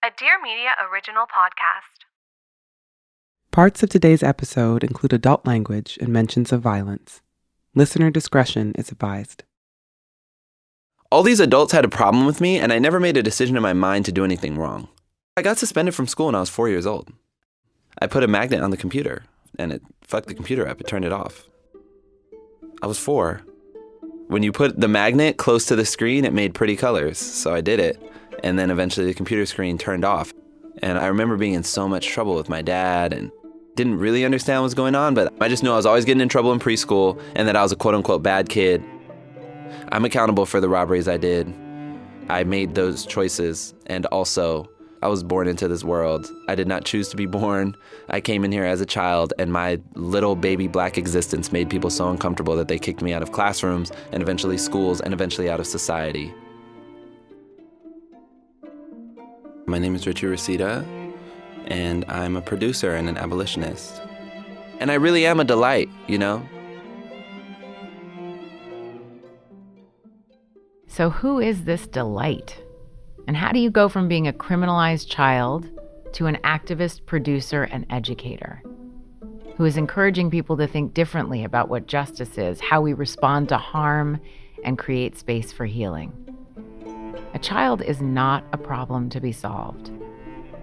a Dear Media original podcast. Parts of today's episode include adult language and mentions of violence. Listener discretion is advised. All these adults had a problem with me, and I never made a decision in my mind to do anything wrong. I got suspended from school when I was 4 years old. I put a magnet on the computer, and it fucked the computer up. It turned it off. I was 4. When you put the magnet close to the screen, it made pretty colors, so I did it. And then eventually the computer screen turned off. And I remember being in so much trouble with my dad and didn't really understand what was going on, but I just knew I was always getting in trouble in preschool and that I was a quote-unquote bad kid. I'm accountable for the robberies I did. I made those choices, and also I was born into this world. I did not choose to be born. I came in here as a child, and my little baby black existence made people so uncomfortable that they kicked me out of classrooms and eventually schools and eventually out of society. My name is Richie Reseda, and I'm a producer and an abolitionist. And I really am a delight, you know? So who is this delight? And how do you go from being a criminalized child to an activist, producer, and educator who is encouraging people to think differently about what justice is, how we respond to harm, and create space for healing? A child is not a problem to be solved.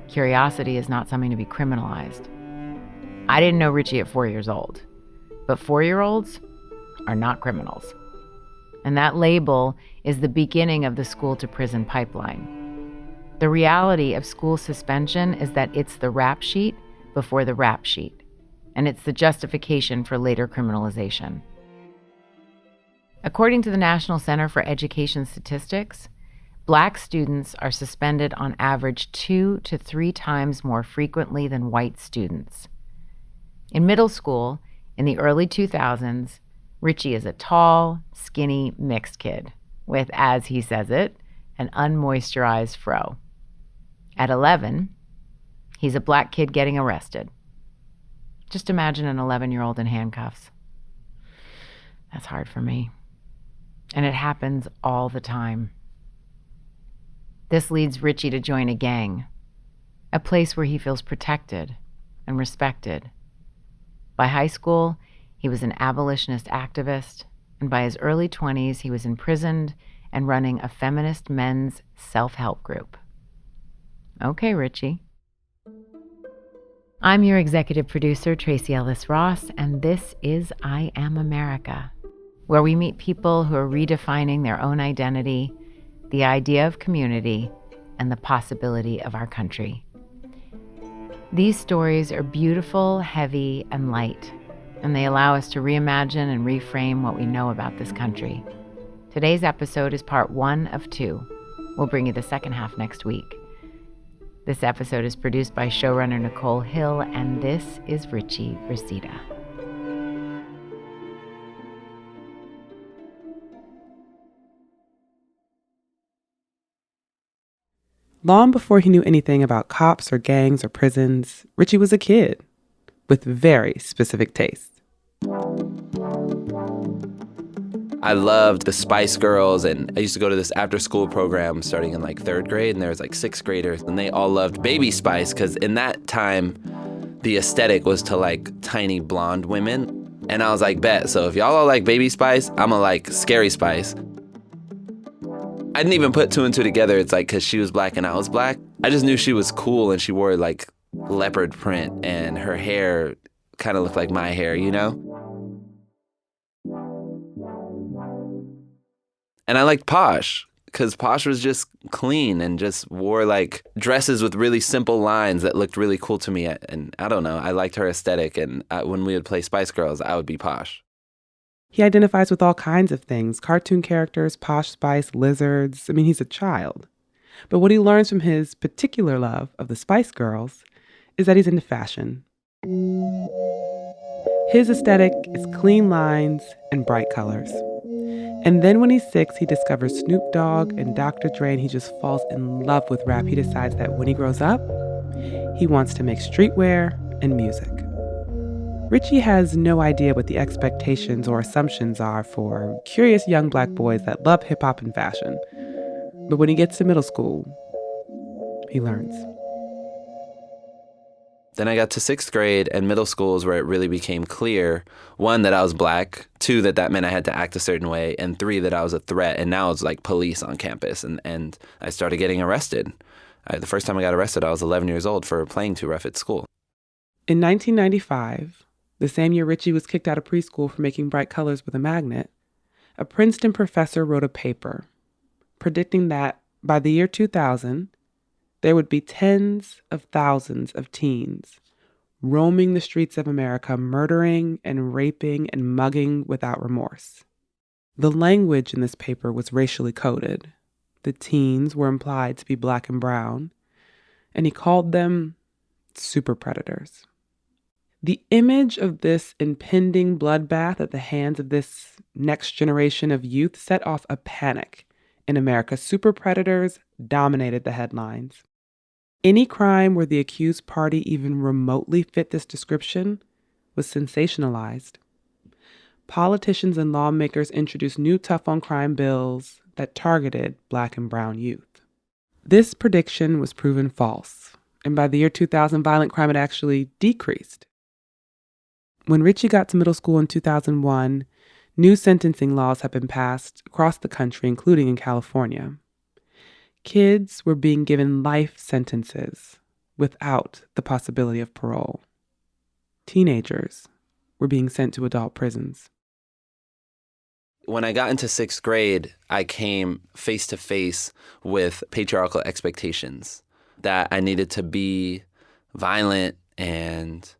Curiosity is not something to be criminalized. I didn't know Richie at 4 years old, but 4-year-olds are not criminals. And that label is the beginning of the school to prison pipeline. The reality of school suspension is that it's the rap sheet before the rap sheet, and it's the justification for later criminalization. According to the National Center for Education Statistics, Black students are suspended on average 2 to 3 times more frequently than white students. In middle school, in the early 2000s, Richie is a tall, skinny, mixed kid with, as he says it, an unmoisturized fro. At 11, he's a black kid getting arrested. Just imagine an 11-year-old in handcuffs. That's hard for me. And it happens all the time. This leads Richie to join a gang, a place where he feels protected and respected. By high school, he was an abolitionist activist, and by his early 20s, he was imprisoned and running a feminist men's self-help group. Okay, Richie. I'm your executive producer, Tracy Ellis Ross, and this is I Am America, where we meet people who are redefining their own identity, the idea of community, and the possibility of our country. These stories are beautiful, heavy, and light, and they allow us to reimagine and reframe what we know about this country. Today's episode is part 1 of 2. We'll bring you the second half next week. This episode is produced by showrunner Nicole Hill, and this is Richie Reseda. Long before he knew anything about cops or gangs or prisons, Richie was a kid with very specific tastes. I loved the Spice Girls, and I used to go to this after-school program starting in like 3rd grade, and there was like 6th graders, and they all loved Baby Spice, because in that time, the aesthetic was to like tiny blonde women. And I was like, bet, so if y'all all like Baby Spice, I'ma like Scary Spice. I didn't even put 2 and 2 together. It's like because she was black and I was black. I just knew she was cool, and she wore like leopard print, and her hair kind of looked like my hair, you know? And I liked Posh, because Posh was just clean and just wore like dresses with really simple lines that looked really cool to me. And I don't know, I liked her aesthetic, and when we would play Spice Girls, I would be Posh. He identifies with all kinds of things, cartoon characters, Posh Spice, lizards. I mean, he's a child. But what he learns from his particular love of the Spice Girls is that he's into fashion. His aesthetic is clean lines and bright colors. And then when he's 6, he discovers Snoop Dogg and Dr. Dre, and he just falls in love with rap. He decides that when he grows up, he wants to make streetwear and music. Richie has no idea what the expectations or assumptions are for curious young black boys that love hip-hop and fashion. But when he gets to middle school, he learns. Then I got to 6th grade and middle school is where it really became clear, 1, that I was Black, 2, that meant I had to act a certain way, and 3, that I was a threat. And now it's like police on campus. And I started getting arrested. The first time I got arrested, I was 11 years old for playing too rough at school. In 1995, the same year Richie was kicked out of preschool for making bright colors with a magnet, a Princeton professor wrote a paper predicting that by the year 2000, there would be tens of thousands of teens roaming the streets of America, murdering and raping and mugging without remorse. The language in this paper was racially coded. The teens were implied to be Black and brown, and he called them super predators. The image of this impending bloodbath at the hands of this next generation of youth set off a panic in America. Super predators dominated the headlines. Any crime where the accused party even remotely fit this description was sensationalized. Politicians and lawmakers introduced new tough-on-crime bills that targeted Black and brown youth. This prediction was proven false, and by the year 2000, violent crime had actually decreased. When Richie got to middle school in 2001, new sentencing laws had been passed across the country, including in California. Kids were being given life sentences without the possibility of parole. Teenagers were being sent to adult prisons. When I got into 6th grade, I came face to face with patriarchal expectations that I needed to be violent and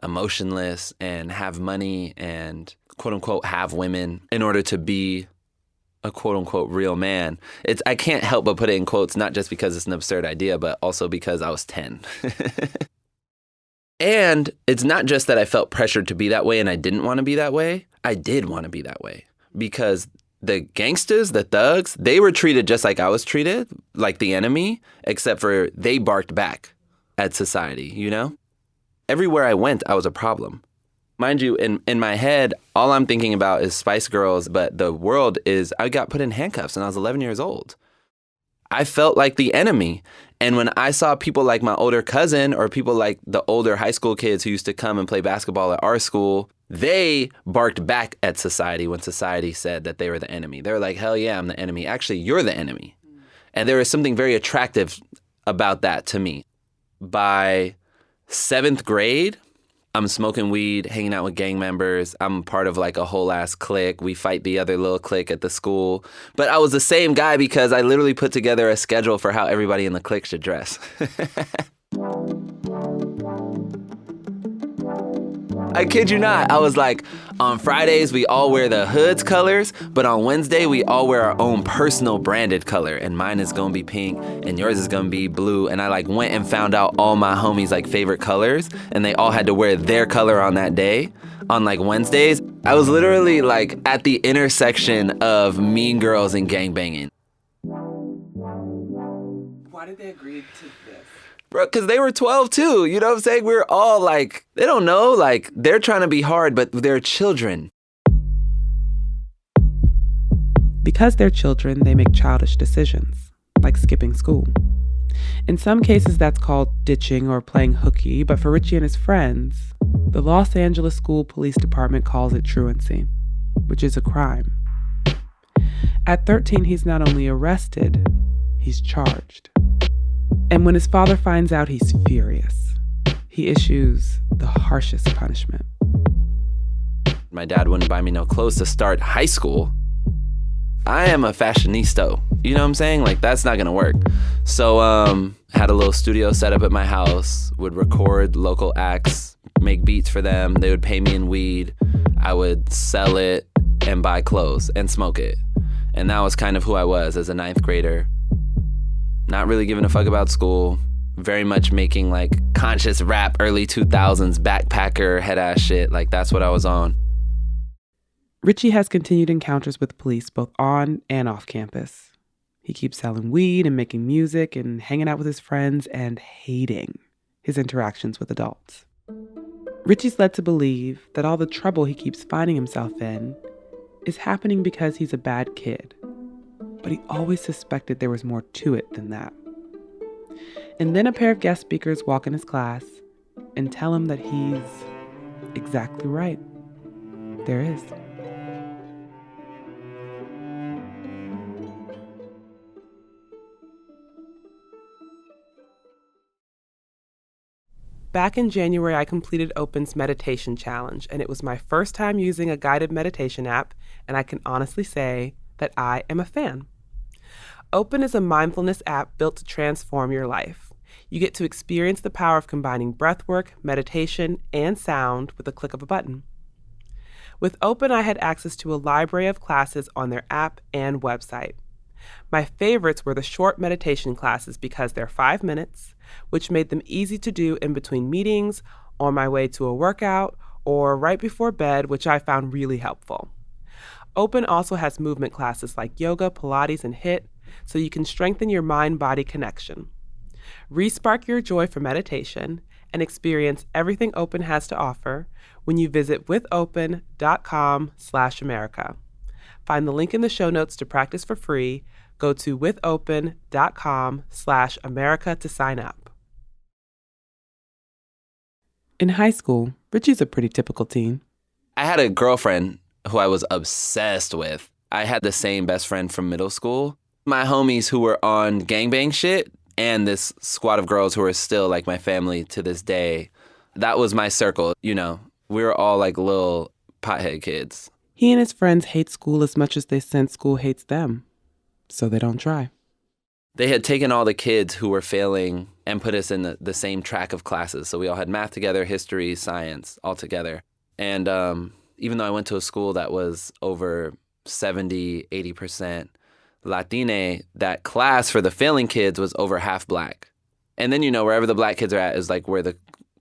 emotionless and have money and quote unquote have women in order to be a quote unquote real man. I can't help but put it in quotes, not just because it's an absurd idea, but also because I was 10. And it's not just that I felt pressured to be that way and I didn't want to be that way. I did want to be that way because the gangsters, the thugs, they were treated just like I was treated, like the enemy, except for they barked back at society, you know? Everywhere I went, I was a problem. Mind you, in my head, all I'm thinking about is Spice Girls, but the world is, I got put in handcuffs when I was 11 years old. I felt like the enemy. And when I saw people like my older cousin or people like the older high school kids who used to come and play basketball at our school, they barked back at society when society said that they were the enemy. They were like, hell yeah, I'm the enemy. Actually, you're the enemy. And there was something very attractive about that to me. By 7th grade, I'm smoking weed, hanging out with gang members. I'm part of like a whole ass clique. We fight the other little clique at the school. But I was the same guy because I literally put together a schedule for how everybody in the clique should dress. I kid you not. I was like, on Fridays, we all wear the hood's colors, but on Wednesday, we all wear our own personal branded color. And mine is gonna be pink, and yours is gonna be blue. And I like went and found out all my homies' like favorite colors, and they all had to wear their color on that day. On like Wednesdays, I was literally like at the intersection of Mean Girls and gangbanging. Why did they agree to this? Bro, because they were 12 too, you know what I'm saying? We were all like, they don't know, like, they're trying to be hard, but they're children. Because they're children, they make childish decisions, like skipping school. In some cases, that's called ditching or playing hooky, but for Richie and his friends, the Los Angeles School Police Department calls it truancy, which is a crime. At 13, he's not only arrested, he's charged. And when his father finds out, he's furious. He issues the harshest punishment. My dad wouldn't buy me no clothes to start high school. I am a fashionista, you know what I'm saying? Like, that's not gonna work. So, had a little studio set up at my house, would record local acts, make beats for them. They would pay me in weed. I would sell it and buy clothes and smoke it. And that was kind of who I was as a 9th grader. Not really giving a fuck about school, very much making like conscious rap, early 2000s, backpacker, head ass shit. Like that's what I was on. Richie has continued encounters with police both on and off campus. He keeps selling weed and making music and hanging out with his friends and hating his interactions with adults. Richie's led to believe that all the trouble he keeps finding himself in is happening because he's a bad kid. But he always suspected there was more to it than that. And then a pair of guest speakers walk in his class and tell him that he's exactly right. There is. Back in January, I completed Open's meditation challenge, and it was my first time using a guided meditation app, and I can honestly say that I am a fan. Open is a mindfulness app built to transform your life. You get to experience the power of combining breathwork, meditation, and sound with the click of a button. With Open, I had access to a library of classes on their app and website. My favorites were the short meditation classes because they're 5 minutes, which made them easy to do in between meetings, on my way to a workout, or right before bed, which I found really helpful. Open also has movement classes like yoga, Pilates, and HIIT, so you can strengthen your mind-body connection. Respark your joy for meditation and experience everything Open has to offer when you visit withopen.com/America. Find the link in the show notes to practice for free. Go to withopen.com/America to sign up. In high school, Richie's a pretty typical teen. I had a girlfriend who I was obsessed with. I had the same best friend from middle school. My homies who were on gangbang shit and this squad of girls who are still like my family to this day. That was my circle, you know. We were all like little pothead kids. He and his friends hate school as much as they sense school hates them, so they don't try. They had taken all the kids who were failing and put us in the same track of classes. So we all had math together, history, science, all together. And even though I went to a school that was over 70, 80% Latine, that class for the failing kids was over half black. And then, you know, wherever the black kids are at is like where the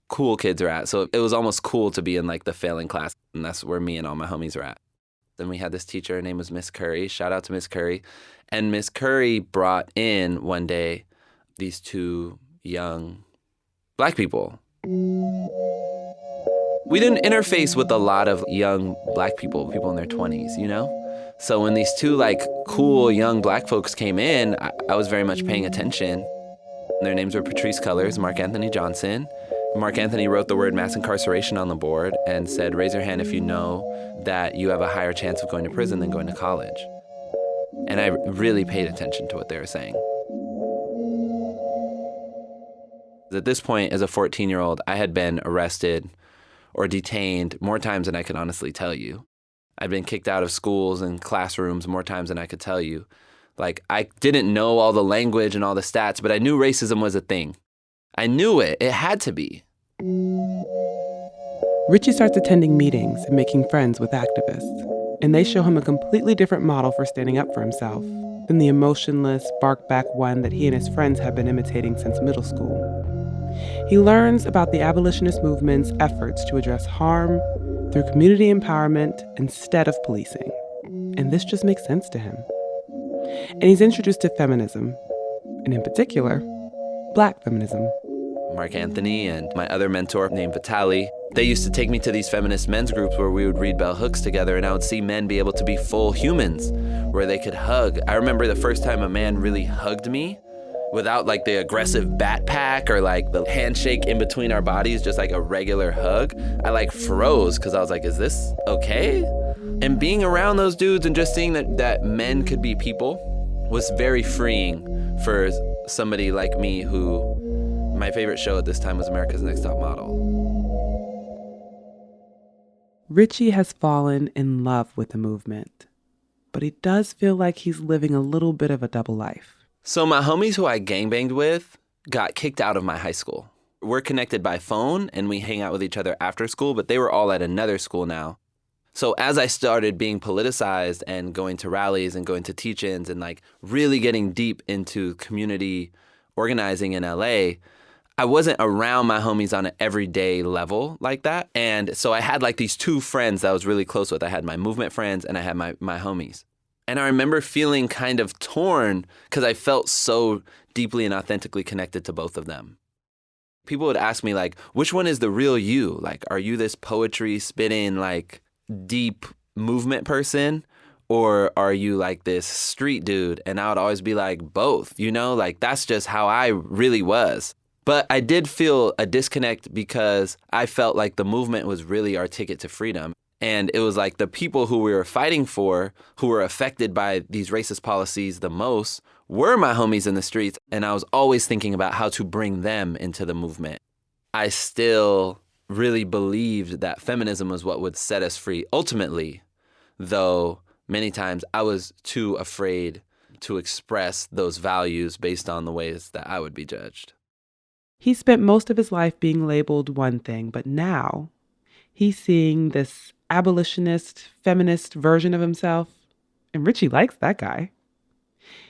cool kids are at. So it was almost cool to be in like the failing class. And that's where me and all my homies are at. Then we had this teacher, her name was Miss Curry. Shout out to Miss Curry. And Miss Curry brought in one day these two young black people. We didn't interface with a lot of young black people in their 20s, you know? So when these two like cool young black folks came in, I was very much paying attention. Their names were Patrice Cullors, Mark Anthony Johnson. Mark Anthony wrote the word mass incarceration on the board and said, raise your hand if you know that you have a higher chance of going to prison than going to college. And I really paid attention to what they were saying. At this point, as a 14-year-old, I had been arrested or detained more times than I could honestly tell you. I'd been kicked out of schools and classrooms more times than I could tell you. Like, I didn't know all the language and all the stats, but I knew racism was a thing. I knew it. It had to be. Richie starts attending meetings and making friends with activists, and they show him a completely different model for standing up for himself than the emotionless, bark-back one that he and his friends have been imitating since middle school. He learns about the abolitionist movement's efforts to address harm through community empowerment instead of policing, and this just makes sense to him. And he's introduced to feminism, and in particular, Black feminism. Mark Anthony and my other mentor named Vitali, they used to take me to these feminist men's groups where we would read bell hooks together, and I would see men be able to be full humans, where they could hug. I remember the first time a man really hugged me without like the aggressive bat pack or like the handshake in between our bodies, just like a regular hug. I like froze because I was like, is this okay? And being around those dudes and just seeing that men could be people was very freeing for somebody like me who, my favorite show at this time was America's Next Top Model. Richie has fallen in love with the movement, but he does feel like he's living a little bit of a double life. So my homies who I gangbanged with got kicked out of my high school. We're connected by phone and we hang out with each other after school, but they were all at another school now. So as I started being politicized and going to rallies and going to teach-ins and like really getting deep into community organizing in LA, I wasn't around my homies on an everyday level like that. And so I had like these two friends that I was really close with. I had my movement friends and I had my homies. And I remember feeling kind of torn because I felt so deeply and authentically connected to both of them. People would ask me like, which one is the real you? Like, are you this poetry spitting like deep movement person? Or are you like this street dude? And I would always be like, both, like that's just how I really was. But I did feel a disconnect because I felt like the movement was really our ticket to freedom. And it was like the people who we were fighting for, who were affected by these racist policies the most, were my homies in the streets. And I was always thinking about how to bring them into the movement. I still really believed that feminism was what would set us free ultimately, though many times I was too afraid to express those values based on the ways that I would be judged. He spent most of his life being labeled one thing, but now he's seeing this abolitionist, feminist version of himself, and Richie likes that guy.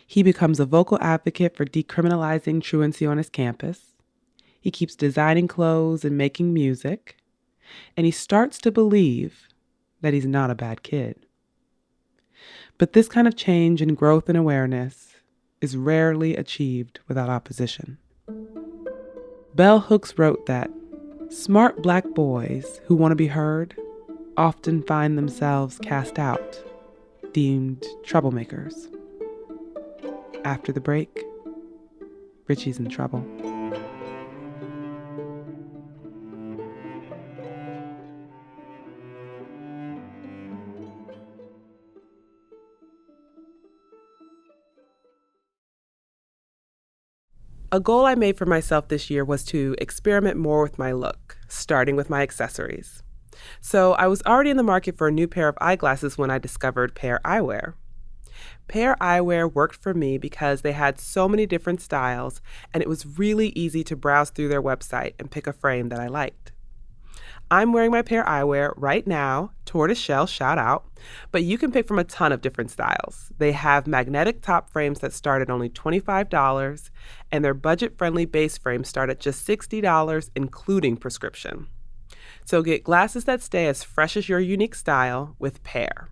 He becomes a vocal advocate for decriminalizing truancy on his campus. He keeps designing clothes and making music, and he starts to believe that he's not a bad kid. But this kind of change and growth and awareness is rarely achieved without opposition. Bell Hooks wrote that smart Black boys who want to be heard often find themselves cast out, deemed troublemakers. After the break, Richie's in trouble. A goal I made for myself this year was to experiment more with my look, starting with my accessories. So I was already in the market for a new pair of eyeglasses when I discovered Pair Eyewear. Pair Eyewear worked for me because they had so many different styles, and it was really easy to browse through their website and pick a frame that I liked. I'm wearing my Pair Eyewear right now, tortoiseshell, shout out, but you can pick from a ton of different styles. They have magnetic top frames that start at only $25, and their budget-friendly base frames start at just $60, including prescription. So get glasses that stay as fresh as your unique style with Pair.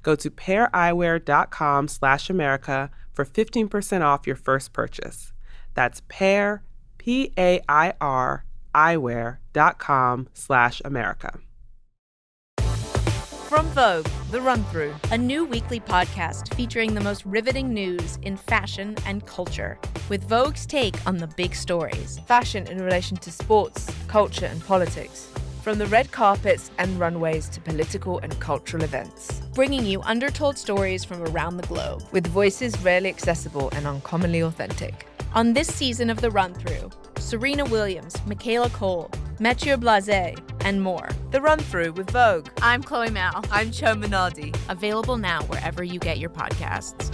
Go to paireyewear.com/America for 15% off your first purchase. That's Pair, P-A-I-R, eyewear.com/America. From Vogue, The Run-Through, a new weekly podcast featuring the most riveting news in fashion and culture, with Vogue's take on the big stories. Fashion in relation to sports, culture, and politics. From the red carpets and runways to political and cultural events. Bringing you undertold stories from around the globe. With voices rarely accessible and uncommonly authentic. On this season of The Run-Through, Serena Williams, Michaela Cole, Mathieu Blasé, and more. The Run-Through with Vogue. I'm Chloe Mal. I'm Cho Minardi. Available now wherever you get your podcasts.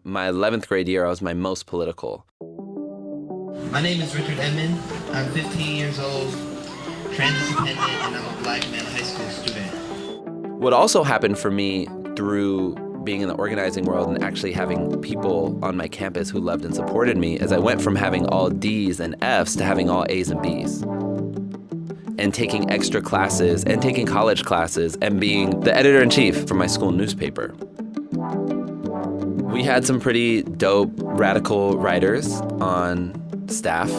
My 11th grade year, I was my most political. My name is Richard Edmond. I'm 15 years old, transit dependent, and I'm a Black male high school student. What also happened for me through being in the organizing world and actually having people on my campus who loved and supported me is I went from having all D's and F's to having all A's and B's. And taking extra classes and taking college classes and being the editor-in-chief for my school newspaper. We had some pretty dope radical writers on staff,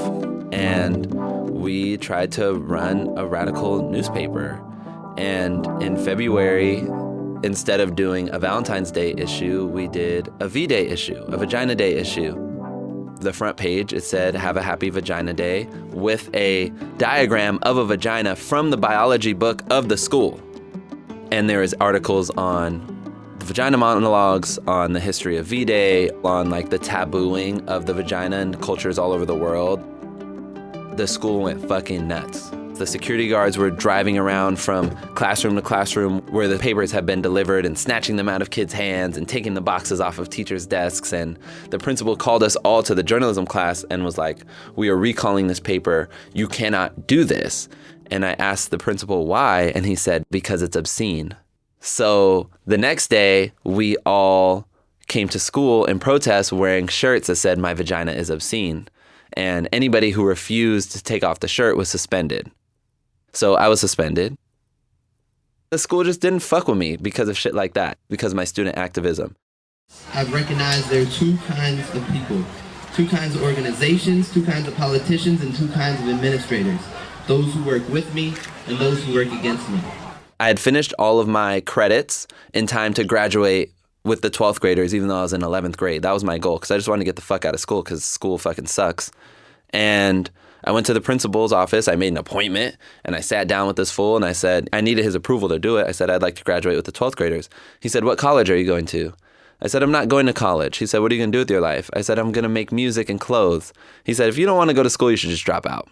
and we tried to run a radical newspaper. And in February, instead of doing a Valentine's Day issue, we did a V-Day issue, a Vagina Day issue. The front page, it said, "Have a happy Vagina Day," with a diagram of a vagina from the biology book of the school. And there is articles on the vagina monologues, on the history of V-Day, on like the tabooing of the vagina in cultures all over the world. The school went fucking nuts. The security guards were driving around from classroom to classroom where the papers had been delivered and snatching them out of kids' hands and taking the boxes off of teachers' desks. And the principal called us all to the journalism class and was like, "We are recalling this paper. You cannot do this." And I asked the principal why, and he said, "Because it's obscene." So the next day, we all came to school in protest wearing shirts that said, "My vagina is obscene." And anybody who refused to take off the shirt was suspended. So I was suspended. The school just didn't fuck with me because of shit like that, because of my student activism. I've recognized there are two kinds of people, two kinds of organizations, two kinds of politicians, and two kinds of administrators. Those who work with me and those who work against me. I had finished all of my credits in time to graduate with the 12th graders, even though I was in 11th grade. That was my goal because I just wanted to get the fuck out of school because school fucking sucks. And I went to the principal's office. I made an appointment and I sat down with this fool and I said, I needed his approval to do it. I said, I'd like to graduate with the 12th graders. He said, what college are you going to? I said, I'm not going to college. He said, what are you going to do with your life? I said, I'm going to make music and clothes. He said, if you don't want to go to school, you should just drop out.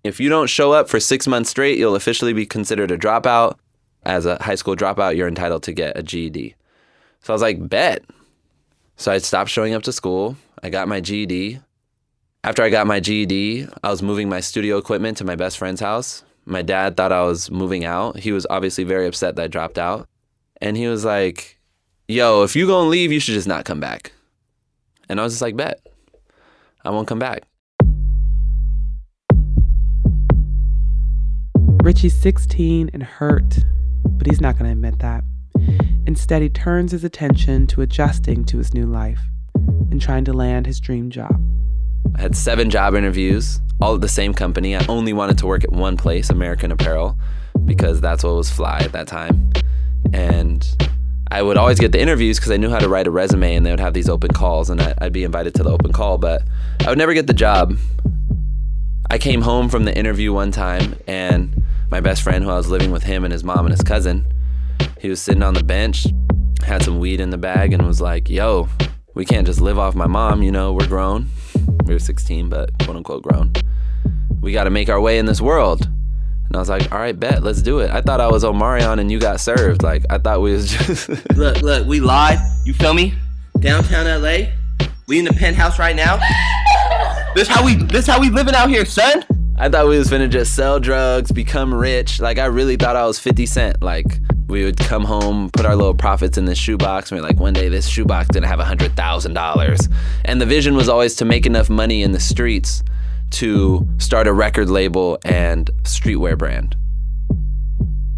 If you don't show up for 6 months straight, you'll officially be considered a dropout. As a high school dropout, you're entitled to get a GED. So I was like, bet. So I stopped showing up to school. I got my GED. After I got my GED, I was moving my studio equipment to my best friend's house. My dad thought I was moving out. He was obviously very upset that I dropped out. And he was like, yo, if you gonna leave, you should just not come back. And I was just like, bet. I won't come back. Richie's 16 and hurt, but he's not going to admit that. Instead, he turns his attention to adjusting to his new life and trying to land his dream job. I had 7 job interviews, all at the same company. I only wanted to work at one place, American Apparel, because that's what was fly at that time. And I would always get the interviews because I knew how to write a resume, and they would have these open calls, and I'd be invited to the open call, but I would never get the job. I came home from the interview one time, and my best friend, who I was living with, him and his mom and his cousin, he was sitting on the bench, had some weed in the bag, and was like, yo, we can't just live off my mom, you know, we're grown. We were 16, but quote unquote grown. We got to make our way in this world. And I was like, all right, bet, let's do it. I thought I was Omarion and you got served. Like, I thought we was just... Look, we live. You feel me? Downtown LA. We in the penthouse right now. This how we living out here, son. I thought we was finna just sell drugs, become rich. Like, I really thought I was 50 Cent. Like, we would come home, put our little profits in this shoebox, and we're like, one day this shoebox gonna have $100,000. And the vision was always to make enough money in the streets to start a record label and streetwear brand.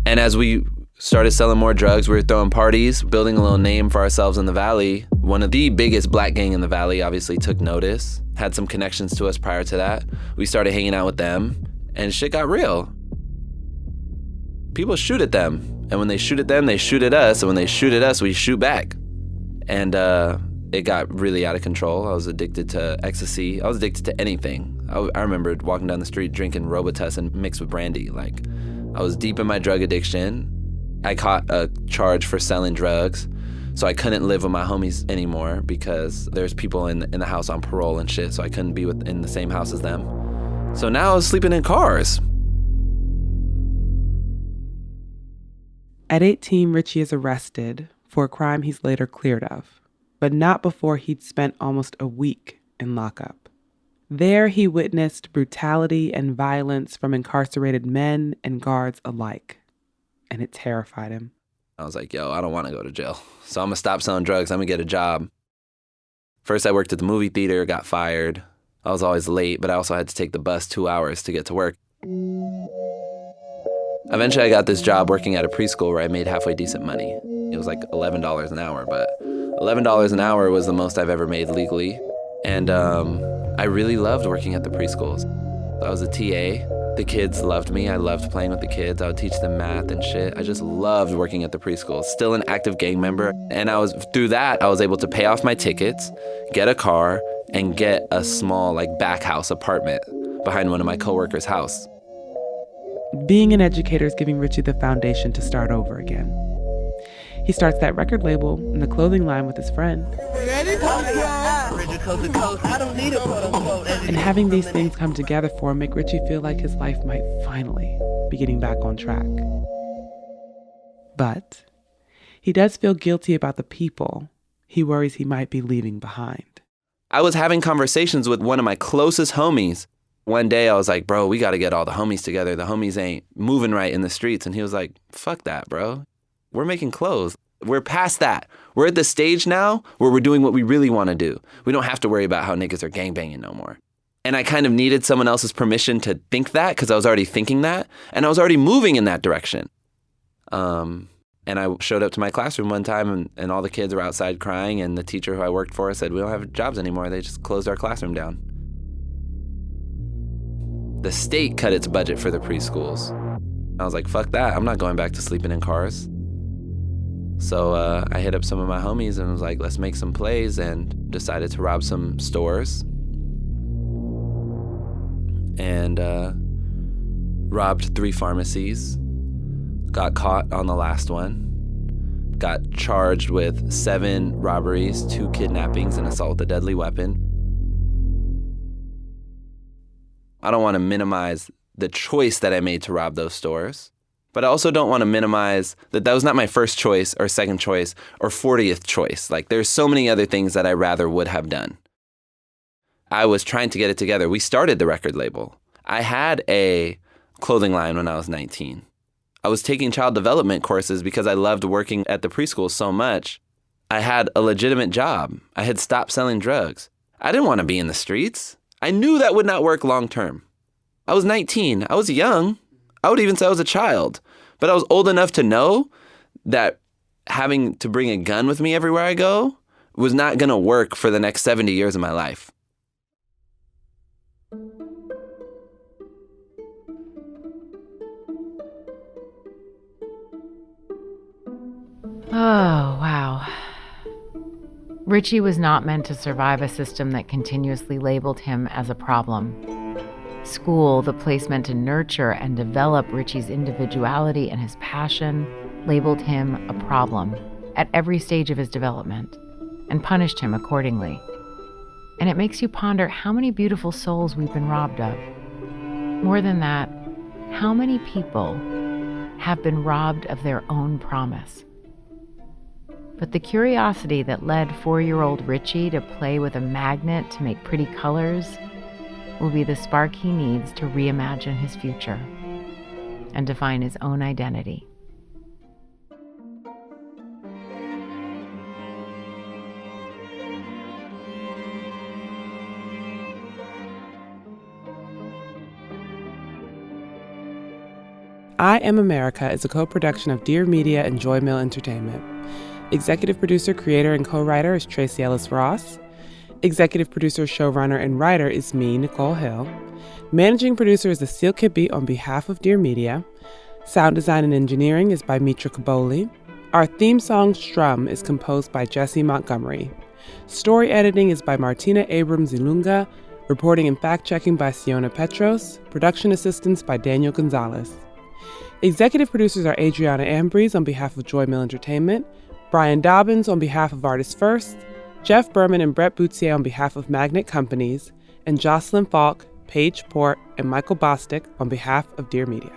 And as we started selling more drugs, we were throwing parties, building a little name for ourselves in the Valley. One of the biggest black gang in the Valley obviously took notice, had some connections to us prior to that. We started hanging out with them, and shit got real. People shoot at them, and when they shoot at them, they shoot at us, and when they shoot at us, we shoot back. And it got really out of control. I was addicted to ecstasy. I was addicted to anything. I remember walking down the street drinking Robitussin mixed with brandy. Like, I was deep in my drug addiction. I caught a charge for selling drugs, so I couldn't live with my homies anymore because there's people in the house on parole and shit, so I couldn't be in the same house as them. So now I was sleeping in cars. At 18, Richie is arrested for a crime he's later cleared of, but not before he'd spent almost a week in lockup. There, he witnessed brutality and violence from incarcerated men and guards alike, and it terrified him. I was like, yo, I don't want to go to jail, so I'm going to stop selling drugs. I'm going to get a job. First, I worked at the movie theater, got fired. I was always late, but I also had to take the bus 2 hours to get to work. Eventually, I got this job working at a preschool where I made halfway decent money. It was like $11 an hour, but $11 an hour was the most I've ever made legally. And I really loved working at the preschools. I was a TA. The kids loved me. I loved playing with the kids. I would teach them math and shit. I just loved working at the preschool. Still an active gang member. And through that, I was able to pay off my tickets, get a car, and get a small back house apartment behind one of my coworkers' house. Being an educator is giving Richie the foundation to start over again. He starts that record label and the clothing line with his friend. And having these things come together for him make Richie feel like his life might finally be getting back on track. But he does feel guilty about the people he worries he might be leaving behind. I was having conversations with one of my closest homies. One day I was like, bro, we got to get all the homies together. The homies ain't moving right in the streets. And he was like, fuck that, bro. We're making clothes. We're past that. We're at the stage now where we're doing what we really want to do. We don't have to worry about how niggas are gangbanging no more. And I kind of needed someone else's permission to think that because I was already thinking that. And I was already moving in that direction. And I showed up to my classroom one time and all the kids were outside crying. And the teacher who I worked for said, we don't have jobs anymore. They just closed our classroom down. The state cut its budget for the preschools. I was like, fuck that. I'm not going back to sleeping in cars. So I hit up some of my homies and was like, let's make some plays, and decided to rob some stores. And robbed 3 pharmacies. Got caught on the last one. Got charged with 7 robberies, 2 kidnappings, and assault with a deadly weapon. I don't want to minimize the choice that I made to rob those stores, but I also don't want to minimize that was not my first choice or second choice or 40th choice. Like, there's so many other things that I rather would have done. I was trying to get it together. We started the record label. I had a clothing line when I was 19. I was taking child development courses because I loved working at the preschool so much. I had a legitimate job. I had stopped selling drugs. I didn't want to be in the streets. I knew that would not work long term. I was 19. I was young. I would even say I was a child. But I was old enough to know that having to bring a gun with me everywhere I go was not going to work for the next 70 years of my life. Oh, wow. Richie was not meant to survive a system that continuously labeled him as a problem. School, the place meant to nurture and develop Richie's individuality and his passion, labeled him a problem at every stage of his development and punished him accordingly. And it makes you ponder how many beautiful souls we've been robbed of. More than that, how many people have been robbed of their own promise? But the curiosity that led 4-year-old Richie to play with a magnet to make pretty colors will be the spark he needs to reimagine his future and define his own identity. I Am America is a co-production of Dear Media and Joy Mill Entertainment. Executive producer, creator, and co-writer is Tracy Ellis Ross. Executive producer, showrunner, and writer is me, Nicole Hill. Managing producer is Asil Kibbe on behalf of Dear Media. Sound design and engineering is by Mitra Kaboli. Our theme song, Strum, is composed by Jesse Montgomery. Story editing is by Martina Abrams-Ilunga. Reporting and fact-checking by Siona Petros. Production assistance by Daniel Gonzalez. Executive producers are Adriana Ambrose on behalf of Joy Mill Entertainment, Brian Dobbins on behalf of Artists First, Jeff Berman and Brett Boutier on behalf of Magnet Companies, and Jocelyn Falk, Paige Port, and Michael Bostic on behalf of Dear Media.